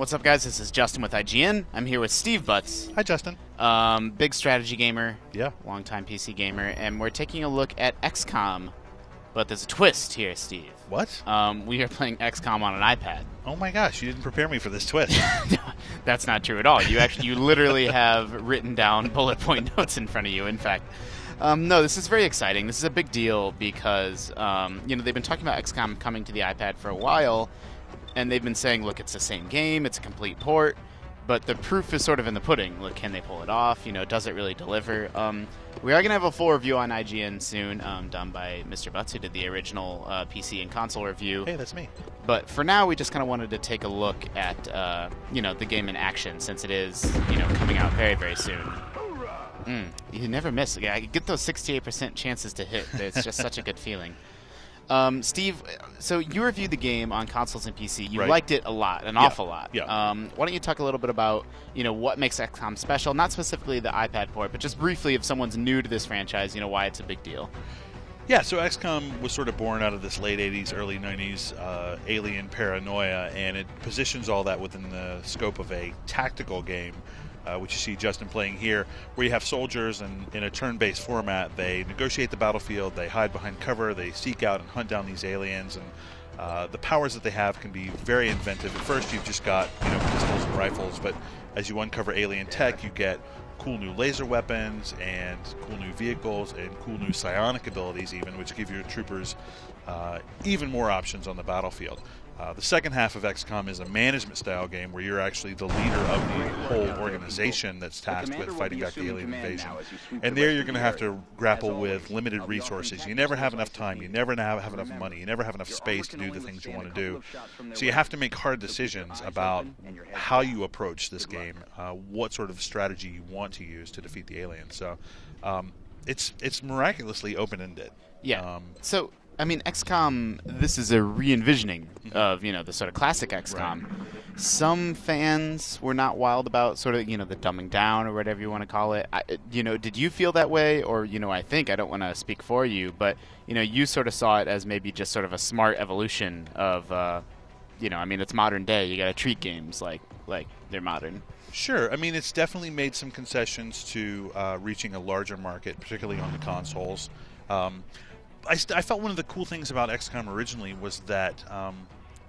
What's up, guys? This is Justin with IGN. I'm here with Steve Butts. Hi, Justin. Big strategy gamer. Yeah. Longtime PC gamer. And we're taking a look at XCOM. But there's a twist here, Steve. What? We are playing XCOM on an iPad. Oh my gosh, you didn't prepare me for this twist. That's not true at all. You literally have written down bullet point notes in front of you, in fact. No, this is very exciting. This is a big deal because, they've been talking about XCOM coming to the iPad for a while, and they've been saying, look, it's the same game, it's a complete port, but the proof is sort of in the pudding. Look, can they pull it off? Does it really deliver? We are going to have a full review on IGN soon, done by Mr. Butts, who did the original PC and console review. Hey, that's me. But for now, we just kind of wanted to take a look at, the game in action, since it is, coming out very, very soon. You never miss. Yeah, you get those 68% chances to hit. It's just such a good feeling. Steve, so you reviewed the game on consoles and PC. You liked it a lot, an awful lot. Yeah. Why don't you talk a little bit about, what makes XCOM special? Not specifically the iPad port, but just briefly, if someone's new to this franchise, why it's a big deal. Yeah, so XCOM was sort of born out of this late 80s, early 90s alien paranoia, and it positions all that within the scope of a tactical game, which you see Justin playing here, where you have soldiers, and in a turn-based format, they negotiate the battlefield, they hide behind cover, they seek out and hunt down these aliens, and the powers that they have can be very inventive. At first, you've just got pistols and rifles, but as you uncover alien tech, you get cool new laser weapons and cool new vehicles and cool new psionic abilities, even, which give your troopers even more options on the battlefield. The second half of XCOM is a management-style game where you're actually the leader of the whole organization that's tasked with fighting back the alien invasion. And there you're going to have to grapple with limited resources. You never have enough time. You never have enough money. You never have enough space to do the things you want to do. So you have to make hard decisions about how you approach this game, what sort of strategy you want to use to defeat the aliens. So it's miraculously open-ended. Yeah. XCOM, this is a re-envisioning of, the sort of classic XCOM. Right. Some fans were not wild about sort of, the dumbing down or whatever you want to call it. Did you feel that way? Or, I don't want to speak for you, but, you sort of saw it as maybe just sort of a smart evolution of, it's modern day. You got to treat games like they're modern. Sure. It's definitely made some concessions to reaching a larger market, particularly on the consoles. I felt one of the cool things about XCOM originally was that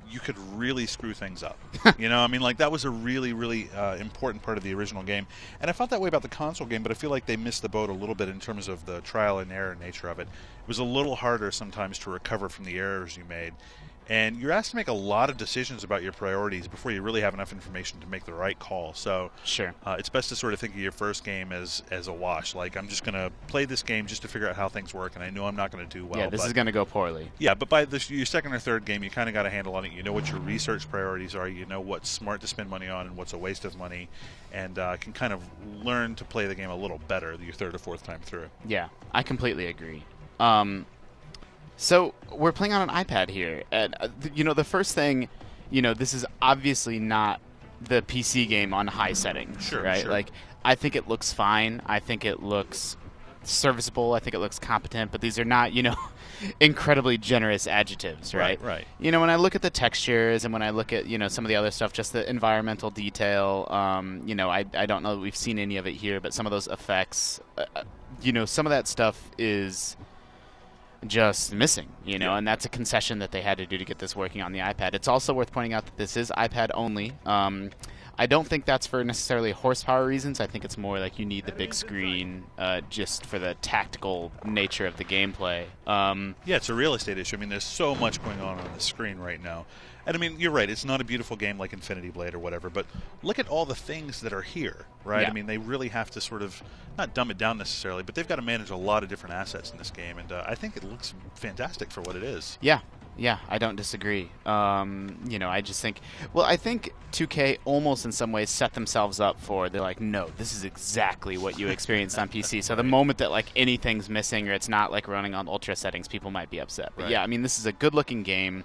you could really screw things up. That was a really, really important part of the original game. And I felt that way about the console game, but I feel like they missed the boat a little bit in terms of the trial and error nature of it. It was a little harder sometimes to recover from the errors you made. And you're asked to make a lot of decisions about your priorities before you really have enough information to make the right call. So sure, it's best to sort of think of your first game as a wash. Like, I'm just going to play this game just to figure out how things work, and I know I'm not going to do well. Yeah, this is going to go poorly. Yeah, but by your second or third game, you kind of got a handle on it. You know what your research priorities are. You know what's smart to spend money on and what's a waste of money, and can kind of learn to play the game a little better your third or fourth time through. Yeah, I completely agree. So we're playing on an iPad here, and the first thing, this is obviously not the PC game on high settings, sure, right? Sure. Like, I think it looks fine. I think it looks serviceable. I think it looks competent. But these are not, incredibly generous adjectives, right? Right. When I look at the textures and when I look at some of the other stuff, just the environmental detail, I don't know that we've seen any of it here, but some of those effects, some of that stuff is just missing, and that's a concession that they had to do to get this working on the iPad. It's also worth pointing out that this is iPad only. I don't think that's for necessarily horsepower reasons. I think it's more like you need the big screen just for the tactical nature of the gameplay. Yeah, it's a real estate issue. There's so much going on the screen right now. And you're right, it's not a beautiful game like Infinity Blade or whatever, but look at all the things that are here, right? Yeah. They really have to sort of, not dumb it down necessarily, but they've got to manage a lot of different assets in this game, and I think it looks fantastic for what it is. Yeah, I don't disagree. I just think, I think 2K almost in some ways set themselves up for, they're like, no, this is exactly what you experienced on PC. So the moment that anything's missing or it's not running on ultra settings, people might be upset. But yeah, this is a good-looking game.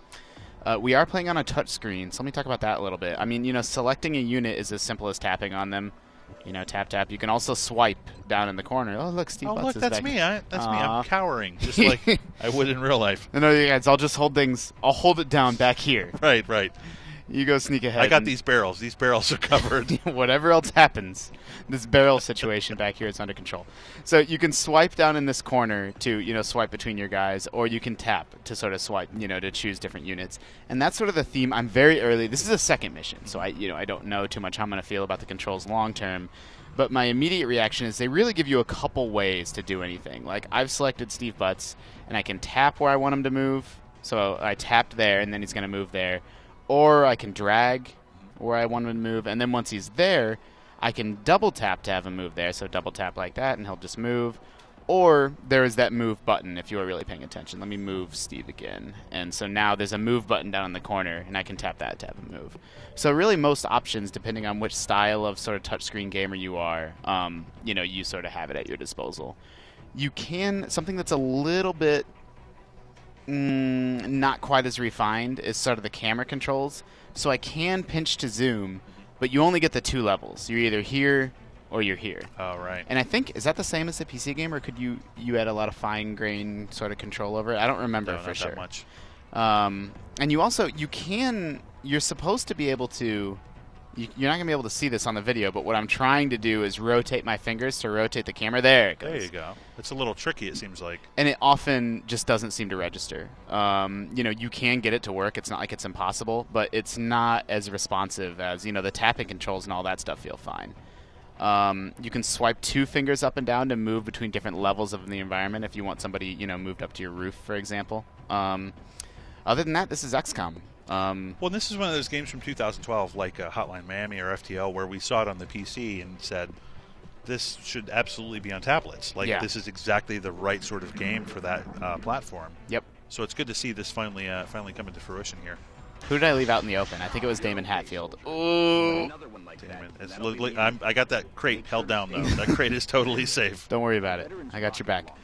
We are playing on a touch screen, so let me talk about that a little bit. Selecting a unit is as simple as tapping on them. Tap, tap. You can also swipe down in the corner. Oh, look, Steve Butts is back. That's me. That's me. I'm cowering, just like I would in real life. No, you guys, I'll just hold things. I'll hold it down back here. Right. You go sneak ahead. I got these barrels. These barrels are covered. Whatever else happens, this barrel situation back here is under control. So you can swipe down in this corner to, swipe between your guys, or you can tap to sort of swipe, to choose different units. And that's sort of the theme. I'm very early. This is a second mission, so I don't know too much how I'm going to feel about the controls long term. But my immediate reaction is they really give you a couple ways to do anything. Like, I've selected Steve Butts, and I can tap where I want him to move. So I tapped there, and then he's going to move there. Or I can drag where I want him to move, and then once he's there, I can double tap to have him move there. So double tap like that, and he'll just move. Or there is that move button if you are really paying attention. Let me move Steve again. And so now there's a move button down in the corner, and I can tap that to have him move. So really most options, depending on which style of sort of touchscreen gamer you are, you sort of have it at your disposal. You can, something that's a little bit not quite as refined is sort of the camera controls. So I can pinch to zoom, but you only get the 2 levels. You're either here or you're here. Oh, right. And I think, is that the same as the PC game, or could you add a lot of fine grain sort of control over it? I don't remember for sure. Not that much. And you also, you're supposed to be able to, you're not going to be able to see this on the video, but what I'm trying to do is rotate my fingers to rotate the camera. There it goes. There you go. It's a little tricky, it seems like. And it often just doesn't seem to register. You can get it to work. It's not like it's impossible, but it's not as responsive as, the tapping controls and all that stuff feel fine. You can swipe 2 fingers up and down to move between different levels of the environment if you want somebody, moved up to your roof, for example. Other than that, this is XCOM. Well, this is one of those games from 2012, like Hotline Miami or FTL, where we saw it on the PC and said, this should absolutely be on tablets. This is exactly the right sort of game for that platform. Yep. So it's good to see this finally coming to fruition here. Who did I leave out in the open? I think it was Damon Hatfield. Ooh. Damon. I got that crate held down, though. That crate is totally safe. Don't worry about it. I got your back.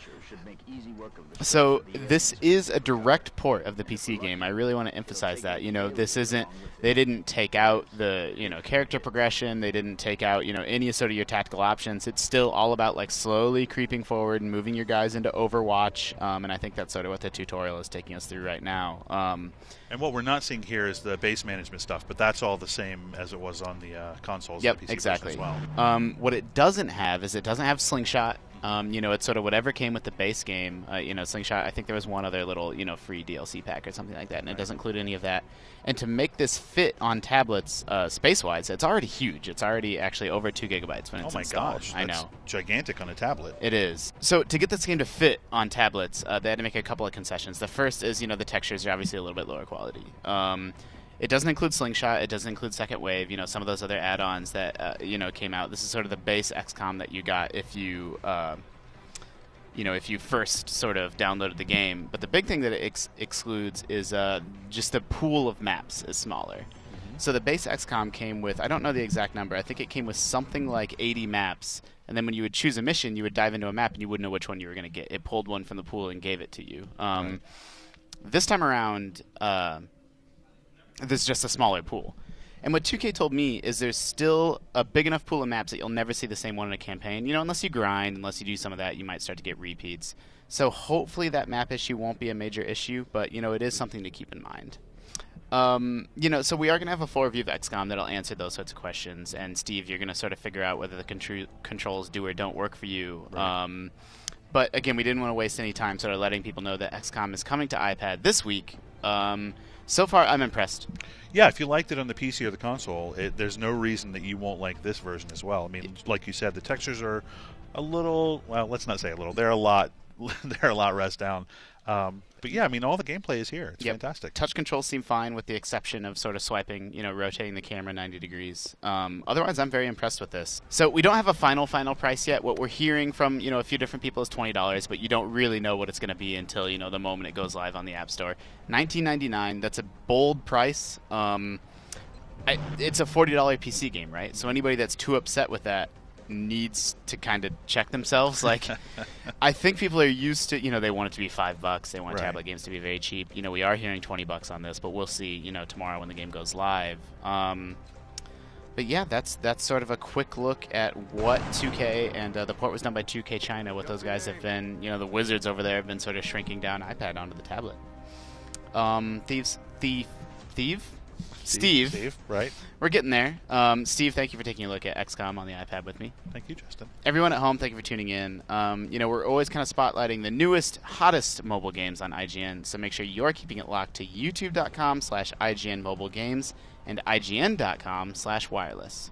So this is a direct port of the PC game. I really want to emphasize that. This isn't, they didn't take out the, character progression. They didn't take out, any sort of your tactical options. It's still all about slowly creeping forward and moving your guys into Overwatch. And I think that's sort of what the tutorial is taking us through right now. And what we're not seeing here is the base management stuff, but that's all the same as it was on the consoles. Yep, and PC exactly. As well. What it doesn't have is it doesn't have Slingshot. It's sort of whatever came with the base game. Slingshot, I think there was one other little, free DLC pack or something like that, and it doesn't include any of that. And to make this fit on tablets, space-wise, it's already huge. It's already actually over 2 gigabytes when it's installed. Oh my gosh, that's gigantic on a tablet. It is. So to get this game to fit on tablets, they had to make a couple of concessions. The first is, the textures are obviously a little bit lower quality. It doesn't include Slingshot. It doesn't include Second Wave. Some of those other add-ons that came out. This is sort of the base XCOM that you got if you if you first sort of downloaded the game. But the big thing that it excludes is just the pool of maps is smaller. Mm-hmm. So the base XCOM came with, I don't know the exact number. I think it came with something like 80 maps. And then when you would choose a mission, you would dive into a map and you wouldn't know which one you were going to get. It pulled one from the pool and gave it to you. Right. This time around, there's just a smaller pool. And what 2K told me is there's still a big enough pool of maps that you'll never see the same one in a campaign. Unless you grind, unless you do some of that, you might start to get repeats. So hopefully that map issue won't be a major issue, but, it is something to keep in mind. So we are going to have a full review of XCOM that'll answer those sorts of questions. And, Steve, you're going to sort of figure out whether the controls do or don't work for you. Right. But, again, we didn't want to waste any time sort of letting people know that XCOM is coming to iPad this week. So far, I'm impressed. Yeah, if you liked it on the PC or the console, there's no reason that you won't like this version as well. I mean, like you said, the textures are a little, well, let's not say a little. They're a lot rest down. But yeah, I mean, all the gameplay is here. It's fantastic. Touch controls seem fine with the exception of sort of swiping, rotating the camera 90 degrees. Otherwise, I'm very impressed with this. So we don't have a final price yet. What we're hearing from, a few different people is $20, but you don't really know what it's going to be until, the moment it goes live on the App Store. $19.99, that's a bold price. It's a $40 PC game, right? So anybody that's too upset with that needs to kind of check themselves. I think people are used to, they want it to be $5. They want tablet games to be very cheap. We are hearing $20 on this, but we'll see, tomorrow when the game goes live. But yeah, that's sort of a quick look at what 2K, and the port was done by 2K China, what those guys have been, the wizards over there have been sort of shrinking down iPad onto the tablet. Steve. Right. We're getting there. Steve, thank you for taking a look at XCOM on the iPad with me. Thank you, Justin. Everyone at home, thank you for tuning in. We're always kind of spotlighting the newest, hottest mobile games on IGN, so make sure you're keeping it locked to youtube.com/IGN Mobile Games and IGN.com/wireless.